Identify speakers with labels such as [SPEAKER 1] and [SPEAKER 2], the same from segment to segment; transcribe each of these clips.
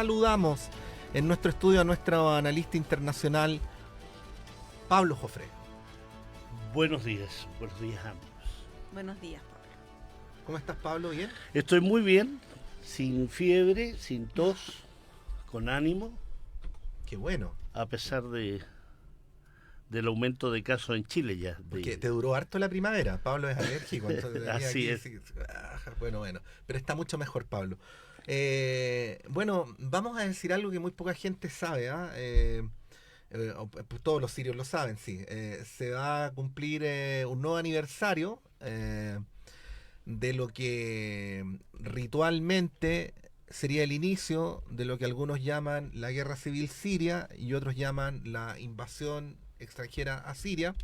[SPEAKER 1] Saludamos en nuestro estudio a nuestro analista internacional, Pablo Jofré.
[SPEAKER 2] Buenos días ambos.
[SPEAKER 3] Buenos días, Pablo.
[SPEAKER 1] ¿Cómo estás, Pablo? ¿Bien?
[SPEAKER 2] Estoy muy bien, sin fiebre, sin tos, con ánimo.
[SPEAKER 1] Qué bueno.
[SPEAKER 2] A pesar del aumento de casos en Chile ya.
[SPEAKER 1] Porque te duró harto la primavera. Pablo es alérgico.
[SPEAKER 2] Así es.
[SPEAKER 1] Bueno, pero está mucho mejor, Pablo. Bueno, vamos a decir algo que muy poca gente sabe. Pues todos los sirios lo saben, sí. Se va a cumplir un nuevo aniversario de lo que ritualmente sería el inicio de lo que algunos llaman la guerra civil siria y otros llaman la invasión extranjera a Siria.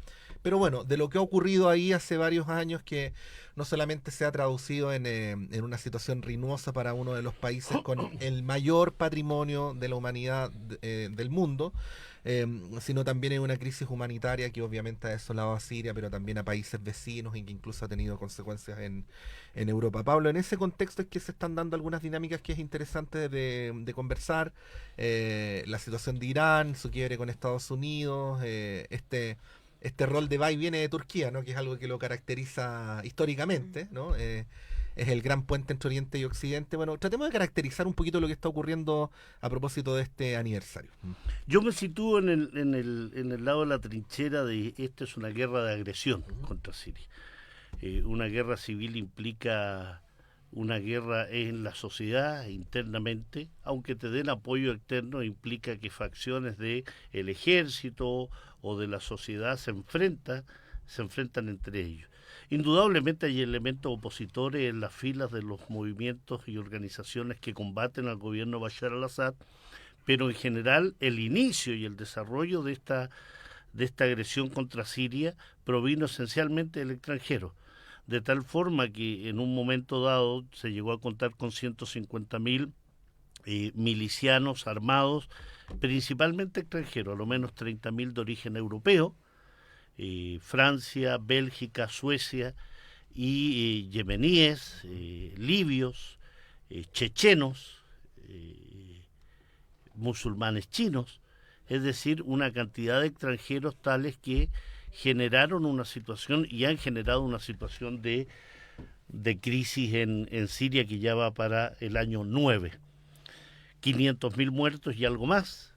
[SPEAKER 1] Pero bueno, de lo que ha ocurrido ahí hace varios años, que no solamente se ha traducido en una situación ruinosa para uno de los países con el mayor patrimonio de la humanidad del mundo, sino también en una crisis humanitaria que obviamente ha desolado a Siria, pero también a países vecinos y que incluso ha tenido consecuencias en Europa. Pablo, en ese contexto es que se están dando algunas dinámicas que es interesante de conversar. La situación de Irán, su quiebre con Estados Unidos, este rol de va y viene de Turquía, ¿no? Que es algo que lo caracteriza históricamente, ¿no? Es el gran puente entre Oriente y Occidente. Bueno, tratemos de caracterizar un poquito lo que está ocurriendo a propósito de este aniversario.
[SPEAKER 2] Yo me sitúo en el lado de la trinchera de esto es una guerra de agresión contra Siria. Una guerra civil implica una guerra en la sociedad internamente, aunque te den apoyo externo, implica que facciones del ejército o de la sociedad se enfrentan entre ellos. Indudablemente hay elementos opositores en las filas de los movimientos y organizaciones que combaten al gobierno Bashar al-Assad, pero en general el inicio y el desarrollo de esta agresión contra Siria provino esencialmente del extranjero, de tal forma que en un momento dado se llegó a contar con 150.000 milicianos armados, principalmente extranjeros, a lo menos 30.000 de origen europeo, Francia, Bélgica, Suecia y yemeníes, libios, chechenos, musulmanes chinos, es decir, una cantidad de extranjeros tales que generaron una situación y han generado una situación de crisis en Siria que ya va para el año 9. 500.000 muertos y algo más,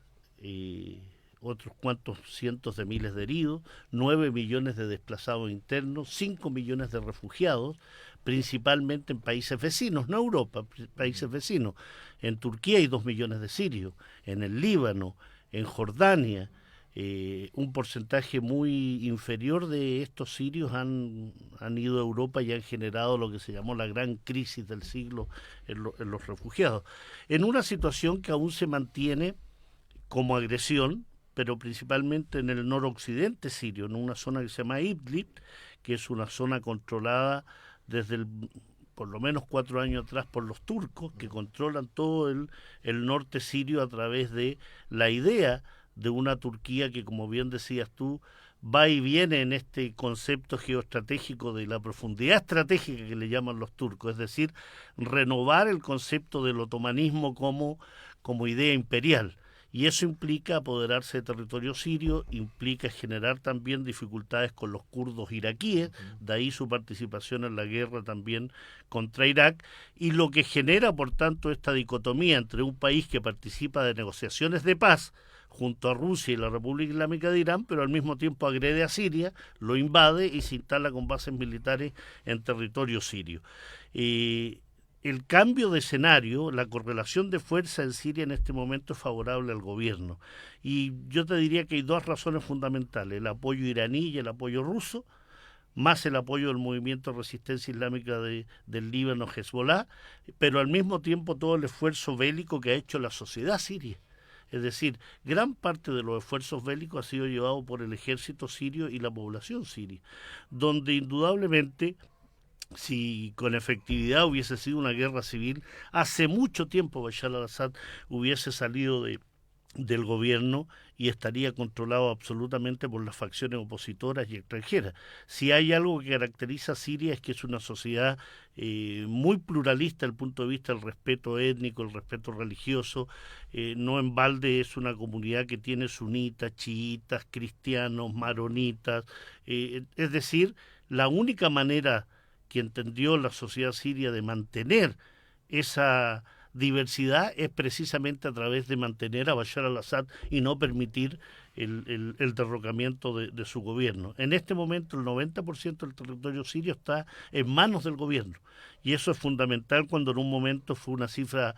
[SPEAKER 2] otros cuantos cientos de miles de heridos, 9 millones de desplazados internos, 5 millones de refugiados, principalmente en países vecinos, no Europa, países vecinos. En Turquía hay 2 millones de sirios, en el Líbano, en Jordania, un porcentaje muy inferior de estos sirios han ido a Europa y han generado lo que se llamó la gran crisis del siglo en los refugiados. En una situación que aún se mantiene como agresión, pero principalmente en el noroccidente sirio, en una zona que se llama Idlib, que es una zona controlada desde por lo menos 4 años atrás por los turcos, que controlan todo el norte sirio a través de la idea de una Turquía que, como bien decías tú, va y viene en este concepto geoestratégico de la profundidad estratégica que le llaman los turcos, es decir, renovar el concepto del otomanismo como idea imperial. Y eso implica apoderarse de territorio sirio, implica generar también dificultades con los kurdos iraquíes, de ahí su participación en la guerra también contra Irak, y lo que genera, por tanto, esta dicotomía entre un país que participa de negociaciones de paz junto a Rusia y la República Islámica de Irán, pero al mismo tiempo agrede a Siria, lo invade y se instala con bases militares en territorio sirio. El cambio de escenario, la correlación de fuerza en Siria en este momento es favorable al gobierno. Y yo te diría que hay 2 razones fundamentales, el apoyo iraní y el apoyo ruso, más el apoyo del movimiento de resistencia islámica del Líbano, Hezbollah, pero al mismo tiempo todo el esfuerzo bélico que ha hecho la sociedad siria. Es decir, gran parte de los esfuerzos bélicos ha sido llevado por el ejército sirio y la población siria, donde indudablemente, si con efectividad hubiese sido una guerra civil, hace mucho tiempo Bashar al-Assad hubiese salido del gobierno y estaría controlado absolutamente por las facciones opositoras y extranjeras. Si hay algo que caracteriza a Siria es que es una sociedad muy pluralista desde el punto de vista del respeto étnico, el respeto religioso. No en balde es una comunidad que tiene sunitas, chiitas, cristianos, maronitas. Es decir, la única manera que entendió la sociedad siria de mantener esa diversidad es precisamente a través de mantener a Bashar al-Assad y no permitir el derrocamiento de su gobierno. En este momento el 90% del territorio sirio está en manos del gobierno y eso es fundamental cuando en un momento fue una cifra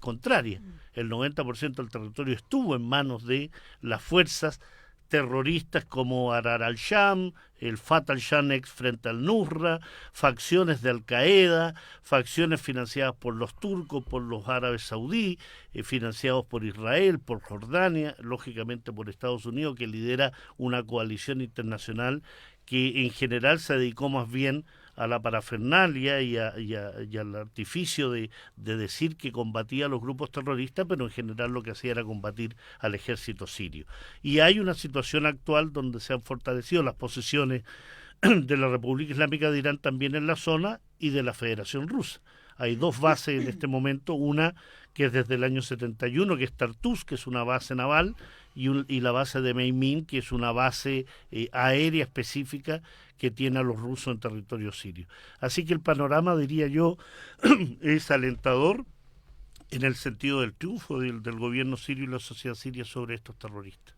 [SPEAKER 2] contraria. El 90% del territorio estuvo en manos de las fuerzas terroristas como Arar al-Sham, el Fatah al-Shanex frente al Nusra, facciones de Al-Qaeda, facciones financiadas por los turcos, por los árabes saudíes, financiados por Israel, por Jordania, lógicamente por Estados Unidos, que lidera una coalición internacional que en general se dedicó más bien a la parafernalia y al artificio de decir que combatía a los grupos terroristas, pero en general lo que hacía era combatir al ejército sirio. Y hay una situación actual donde se han fortalecido las posiciones de la República Islámica de Irán también en la zona y de la Federación Rusa. Hay dos bases en este momento, una que es desde el año 71, que es Tartus, que es una base naval, y la base de Meymin, que es una base aérea específica que tiene a los rusos en territorio sirio. Así que el panorama, diría yo, es alentador en el sentido del triunfo del gobierno sirio y la sociedad siria sobre estos terroristas.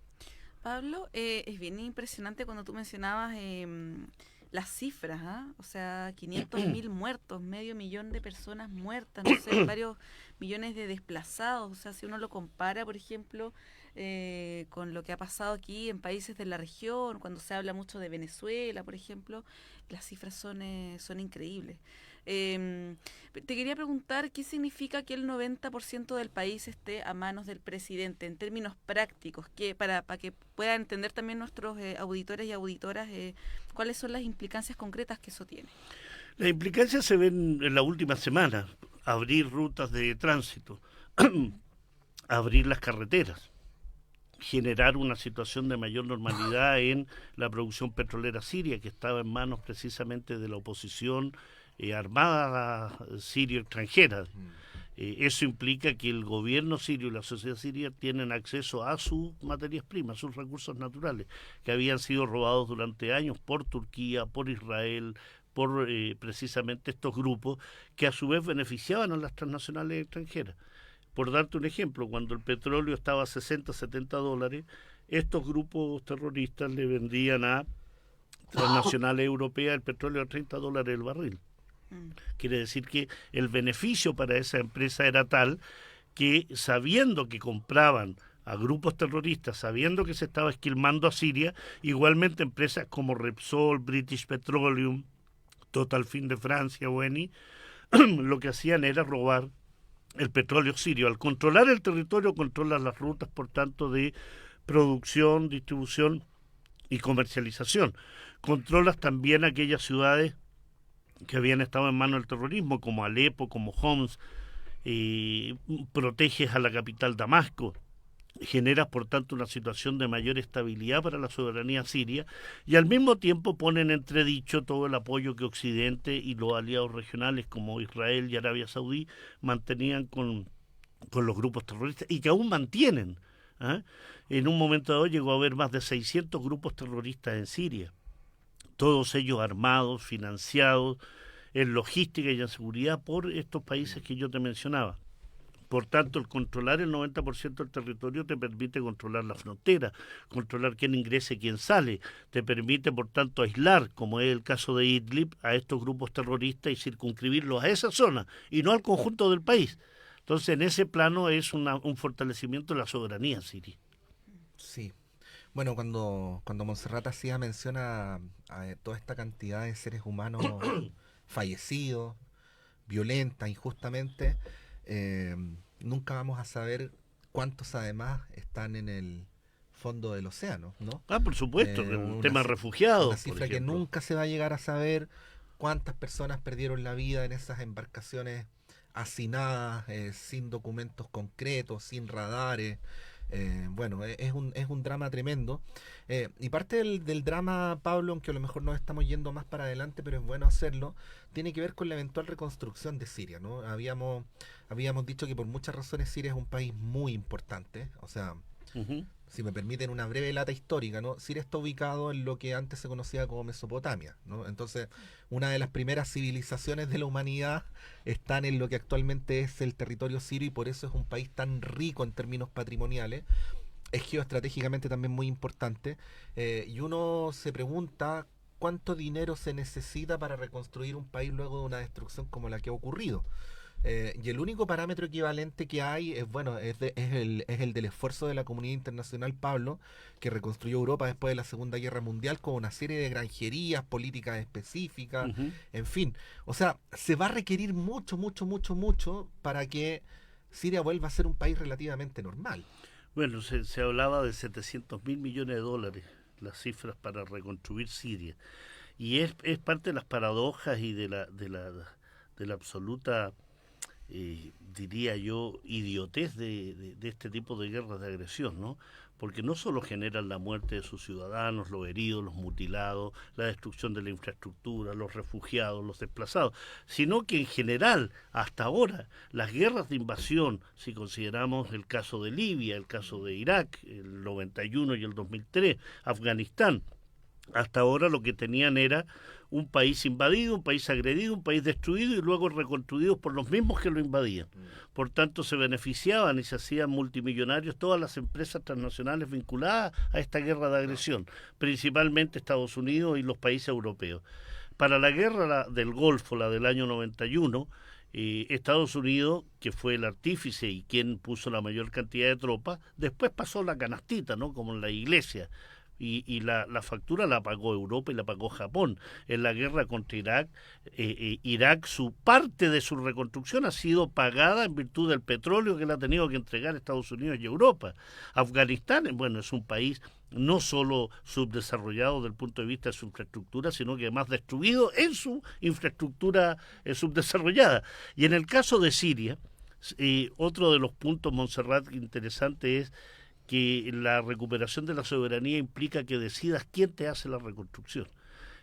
[SPEAKER 3] Pablo, es bien impresionante cuando tú mencionabas las cifras, ¿ah? O sea, 500.000 muertos, medio millón de personas muertas, no sé, varios millones de desplazados. O sea, si uno lo compara, por ejemplo, con lo que ha pasado aquí en países de la región, cuando se habla mucho de Venezuela, por ejemplo, las cifras son increíbles. Te quería preguntar qué significa que el 90% del país esté a manos del presidente en términos prácticos, para que puedan entender también nuestros auditores y auditoras cuáles son las implicancias concretas que eso tiene.
[SPEAKER 2] Las implicancias se ven en la última semana: abrir rutas de tránsito, abrir las carreteras, generar una situación de mayor normalidad en la producción petrolera siria, que estaba en manos precisamente de la oposición armada sirio extranjera. Eso implica que el gobierno sirio y la sociedad siria tienen acceso a sus materias primas, sus recursos naturales, que habían sido robados durante años por Turquía, por Israel, por precisamente estos grupos que a su vez beneficiaban a las transnacionales extranjeras. Por darte un ejemplo, cuando el petróleo estaba a 60, 70 dólares, estos grupos terroristas le vendían a transnacionales europeas el petróleo a 30 dólares el barril. Quiere decir que el beneficio para esa empresa era tal que, sabiendo que compraban a grupos terroristas, sabiendo que se estaba esquilmando a Siria, igualmente empresas como Repsol, British Petroleum, Total Fin de Francia o Eni, lo que hacían era robar el petróleo sirio. Al controlar el territorio, controlan las rutas, por tanto, de producción, distribución y comercialización. Controlas también aquellas ciudades que habían estado en manos del terrorismo, como Alepo, como Homs, proteges a la capital Damasco, generas por tanto una situación de mayor estabilidad para la soberanía siria y al mismo tiempo ponen en entredicho todo el apoyo que Occidente y los aliados regionales como Israel y Arabia Saudí mantenían con los grupos terroristas y que aún mantienen. ¿Eh? En un momento dado llegó a haber más de 600 grupos terroristas en Siria, todos ellos armados, financiados en logística y en seguridad por estos países que yo te mencionaba. Por tanto, el controlar el 90% del territorio te permite controlar la frontera, controlar quién ingresa y quién sale. Te permite, por tanto, aislar, como es el caso de Idlib, a estos grupos terroristas y circunscribirlos a esa zona y no al conjunto del país. Entonces, en ese plano es un fortalecimiento de la soberanía siria.
[SPEAKER 1] Sí. Bueno, cuando Montserrat hacía menciona a toda esta cantidad de seres humanos fallecidos, violentas, injustamente, nunca vamos a saber cuántos además están en el fondo del océano, ¿no?
[SPEAKER 2] Ah, por supuesto, un tema refugiados.
[SPEAKER 1] Una cifra que nunca se va a llegar a saber cuántas personas perdieron la vida en esas embarcaciones hacinadas, sin documentos concretos, sin radares, Bueno, es un drama tremendo. Y parte del drama, Pablo, aunque a lo mejor nos estamos yendo más para adelante, pero es bueno hacerlo, tiene que ver con la eventual reconstrucción de Siria, ¿no? Habíamos dicho que por muchas razones Siria es un país muy importante. O sea,
[SPEAKER 2] Ujú.
[SPEAKER 1] si me permiten una breve lata histórica, ¿no? Siria está ubicado en lo que antes se conocía como Mesopotamia, ¿no? Entonces, una de las primeras civilizaciones de la humanidad están en lo que actualmente es el territorio sirio, y por eso es un país tan rico en términos patrimoniales. Es geoestratégicamente también muy importante. Y uno se pregunta cuánto dinero se necesita para reconstruir un país luego de una destrucción como la que ha ocurrido. Y el único parámetro equivalente que hay es, bueno, es el del esfuerzo de la comunidad internacional, Pablo, que reconstruyó Europa después de la Segunda Guerra Mundial con una serie de granjerías, políticas específicas,
[SPEAKER 2] Ujú.
[SPEAKER 1] en fin. O sea, se va a requerir mucho, mucho, mucho, mucho para que Siria vuelva a ser un país relativamente normal.
[SPEAKER 2] Bueno, se hablaba de 700.000 millones de dólares, las cifras para reconstruir Siria. Y es parte de las paradojas y de la absoluta, diría yo, idiotez de este tipo de guerras de agresión, ¿no? Porque no solo generan la muerte de sus ciudadanos, los heridos, los mutilados, la destrucción de la infraestructura, los refugiados, los desplazados, sino que en general, hasta ahora, las guerras de invasión, si consideramos el caso de Libia, el caso de Irak, el 91 y el 2003, Afganistán, hasta ahora lo que tenían era un país invadido, un país agredido, un país destruido y luego reconstruido por los mismos que lo invadían. Por tanto, se beneficiaban y se hacían multimillonarios todas las empresas transnacionales vinculadas a esta guerra de agresión, principalmente Estados Unidos y los países europeos. Para la guerra del Golfo, la del año 91, Estados Unidos, que fue el artífice y quien puso la mayor cantidad de tropas, después pasó la canastita, ¿no? Como en la iglesia, y la factura la pagó Europa y la pagó Japón. En la guerra contra Irak, Irak, su parte de su reconstrucción ha sido pagada en virtud del petróleo que le ha tenido que entregar Estados Unidos y Europa. Afganistán, bueno, es un país no solo subdesarrollado desde el punto de vista de su infraestructura, sino que además destruido en su infraestructura subdesarrollada. Y en el caso de Siria, otro de los puntos, Montserrat, interesante es que la recuperación de la soberanía implica que decidas quién te hace la reconstrucción.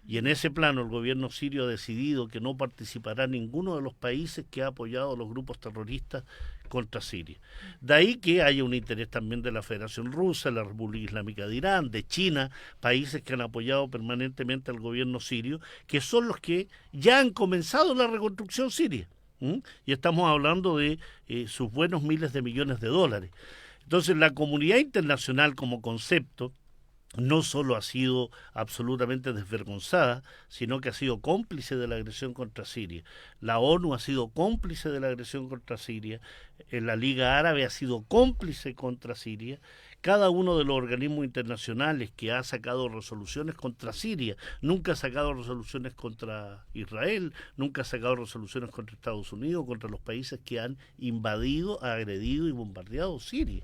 [SPEAKER 2] Y en ese plano el gobierno sirio ha decidido que no participará ninguno de los países que ha apoyado a los grupos terroristas contra Siria. De ahí que haya un interés también de la Federación Rusa, la República Islámica de Irán, de China, países que han apoyado permanentemente al gobierno sirio, que son los que ya han comenzado la reconstrucción siria. Y estamos hablando de sus buenos miles de millones de dólares. Entonces, la comunidad internacional como concepto no solo ha sido absolutamente desvergonzada, sino que ha sido cómplice de la agresión contra Siria. La ONU ha sido cómplice de la agresión contra Siria, la Liga Árabe ha sido cómplice contra Siria. Cada uno de los organismos internacionales que ha sacado resoluciones contra Siria, nunca ha sacado resoluciones contra Israel, nunca ha sacado resoluciones contra Estados Unidos, contra los países que han invadido, agredido y bombardeado Siria.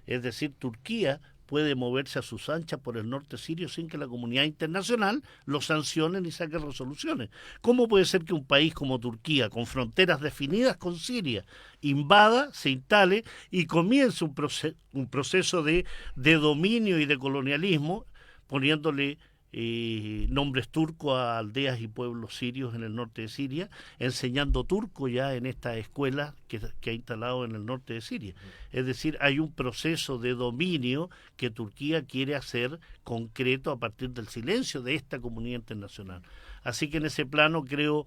[SPEAKER 2] Es decir, Turquía puede moverse a sus anchas por el norte sirio sin que la comunidad internacional lo sancione ni saque resoluciones. ¿Cómo puede ser que un país como Turquía, con fronteras definidas con Siria, invada, se instale y comience un proceso de dominio y de colonialismo, poniéndole nombres turcos a aldeas y pueblos sirios en el norte de Siria, enseñando turco ya en esta escuela que ha instalado en el norte de Siria? Es decir, hay un proceso de dominio que Turquía quiere hacer concreto a partir del silencio de esta comunidad internacional. Así que en ese plano creo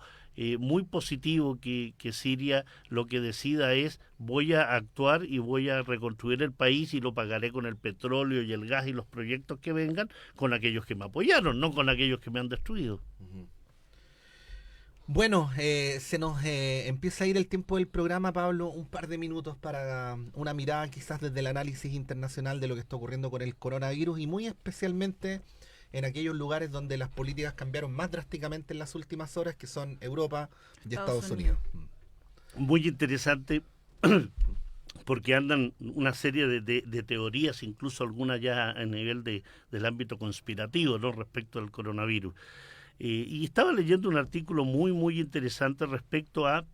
[SPEAKER 2] muy positivo que Siria lo que decida es: voy a actuar y voy a reconstruir el país y lo pagaré con el petróleo y el gas y los proyectos que vengan, con aquellos que me apoyaron, no con aquellos que me han destruido.
[SPEAKER 1] Bueno, se nos empieza a ir el tiempo del programa, Pablo. Un par de minutos para una mirada quizás desde el análisis internacional de lo que está ocurriendo con el coronavirus, y muy especialmente en aquellos lugares donde las políticas cambiaron más drásticamente en las últimas horas, que son Europa y Estados Unidos.
[SPEAKER 2] Muy interesante, porque andan una serie de teorías, incluso algunas ya a nivel del ámbito conspirativo, ¿no?, respecto al coronavirus. Y estaba leyendo un artículo muy, muy interesante respecto a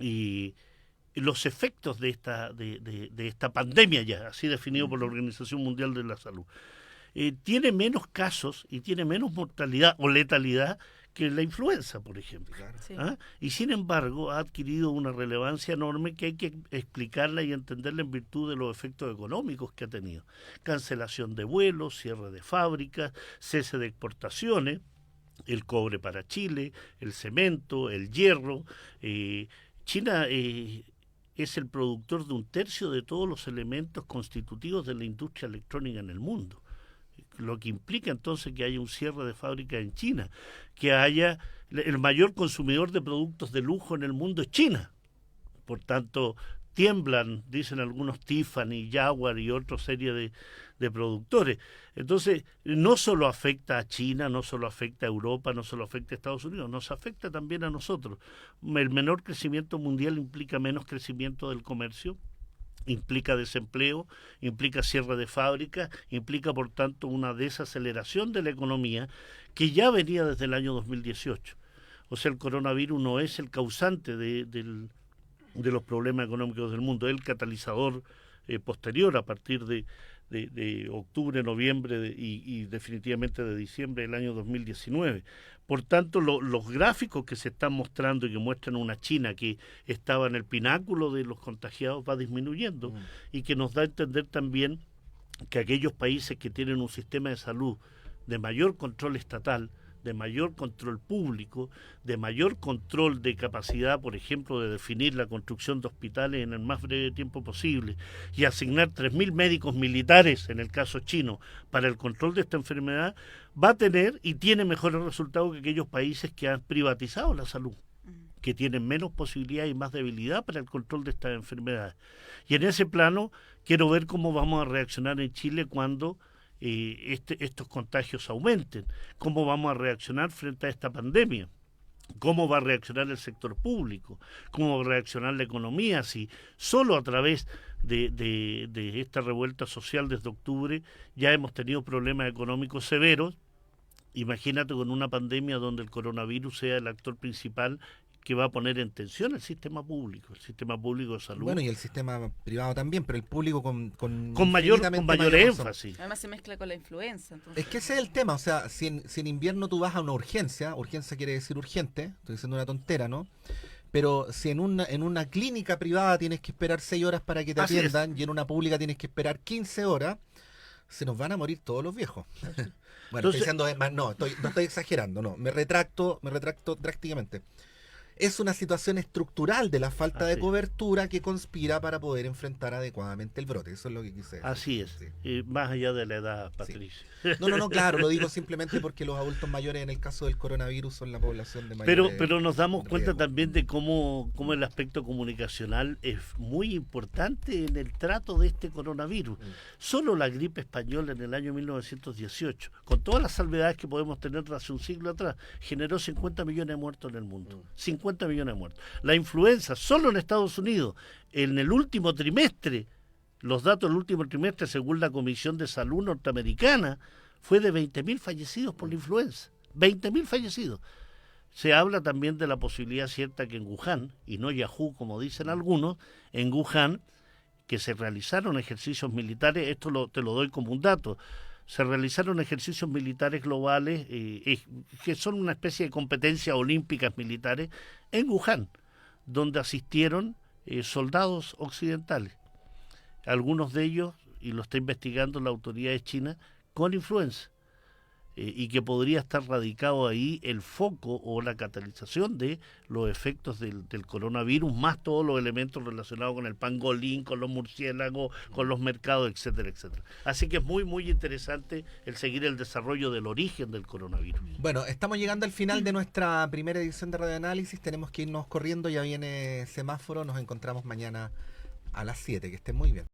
[SPEAKER 2] el los efectos de esta pandemia ya, así definido por la Organización Mundial de la Salud. Tiene menos casos y tiene menos mortalidad o letalidad que la influenza, por ejemplo.
[SPEAKER 1] Claro.
[SPEAKER 3] Sí.
[SPEAKER 2] Y sin embargo ha adquirido una relevancia enorme que hay que explicarla y entenderla en virtud de los efectos económicos que ha tenido. Cancelación de vuelos, cierre de fábricas, cese de exportaciones, el cobre para Chile, el cemento, el hierro. China es el productor de 1/3 de todos los elementos constitutivos de la industria electrónica en el mundo, lo que implica entonces que haya un cierre de fábricas en China, que haya el mayor consumidor de productos de lujo en el mundo es China. Por tanto, tiemblan, dicen algunos, Tiffany, Jaguar y otra serie de productores. Entonces, no solo afecta a China, no solo afecta a Europa, no solo afecta a Estados Unidos, nos afecta también a nosotros. El menor crecimiento mundial implica menos crecimiento del comercio, implica desempleo, implica cierre de fábricas, implica por tanto una desaceleración de la economía que ya venía desde el año 2018. O sea, el coronavirus no es el causante de los problemas económicos del mundo, es el catalizador posterior a partir de octubre, noviembre y definitivamente de diciembre del año 2019. Por tanto, los gráficos que se están mostrando y que muestran una China que estaba en el pináculo de los contagiados va disminuyendo y que nos da a entender también que aquellos países que tienen un sistema de salud de mayor control estatal, de mayor control público, de mayor control de capacidad, por ejemplo, de definir la construcción de hospitales en el más breve tiempo posible y asignar 3.000 médicos militares, en el caso chino, para el control de esta enfermedad, va a tener y tiene mejores resultados que aquellos países que han privatizado la salud, que tienen menos posibilidad y más debilidad para el control de estas enfermedades. Y en ese plano quiero ver cómo vamos a reaccionar en Chile cuando estos contagios aumenten, cómo vamos a reaccionar frente a esta pandemia, cómo va a reaccionar el sector público, cómo va a reaccionar la economía, si solo a través de esta revuelta social desde octubre ya hemos tenido problemas económicos severos. Imagínate con una pandemia donde el coronavirus sea el actor principal que va a poner en tensión el sistema público de salud.
[SPEAKER 1] Bueno, y el sistema privado también, pero el público con
[SPEAKER 2] mayor
[SPEAKER 1] razón.
[SPEAKER 2] énfasis.
[SPEAKER 3] Además se mezcla con la influenza. Entonces.
[SPEAKER 1] Es que ese es el tema, o sea, si en invierno tú vas a una urgencia quiere decir urgente, estoy diciendo una tontera, ¿no? Pero si en una clínica privada tienes que esperar 6 horas para que te
[SPEAKER 2] Así
[SPEAKER 1] atiendan y en una pública tienes que esperar 15 horas, se nos van a morir todos los viejos. Bueno,
[SPEAKER 2] Entonces,
[SPEAKER 1] estoy diciendo, no estoy exagerando, no, me retracto drásticamente. Es una situación estructural de la falta de cobertura que conspira para poder enfrentar adecuadamente el brote. Eso es lo que quise decir.
[SPEAKER 2] Así es,
[SPEAKER 1] Sí.
[SPEAKER 2] más allá de la edad, Patricia.
[SPEAKER 1] Sí. No, claro, lo digo simplemente porque los adultos mayores en el caso del coronavirus son la población de mayor
[SPEAKER 2] Pero nos damos cuenta
[SPEAKER 1] riesgo.
[SPEAKER 2] también de cómo el aspecto comunicacional es muy importante en el trato de este coronavirus. Solo la gripe española en el año 1918, con todas las salvedades que podemos tener de hace un siglo atrás, generó 50 millones de muertos en el mundo. 50 millones de muertos. La influenza, solo en Estados Unidos, en el último trimestre, los datos del último trimestre, según la Comisión de Salud norteamericana, fue de 20.000 fallecidos por la influenza. 20.000 fallecidos. Se habla también de la posibilidad cierta que en Wuhan, y no Yahoo como dicen algunos, en Wuhan, que se realizaron ejercicios militares, te lo doy como un dato, se realizaron ejercicios militares globales que son una especie de competencias olímpicas militares en Wuhan, donde asistieron soldados occidentales. Algunos de ellos, y lo está investigando la autoridad china, con influenza. Y que podría estar radicado ahí el foco o la catalización de los efectos del coronavirus, más todos los elementos relacionados con el pangolín, con los murciélagos, con los mercados, etcétera, etcétera. Así que es muy, muy interesante el seguir el desarrollo del origen del coronavirus.
[SPEAKER 1] Bueno, estamos llegando al final de nuestra primera edición de Radioanálisis, tenemos que irnos corriendo, ya viene semáforo, nos encontramos mañana a las 7, que estén muy bien.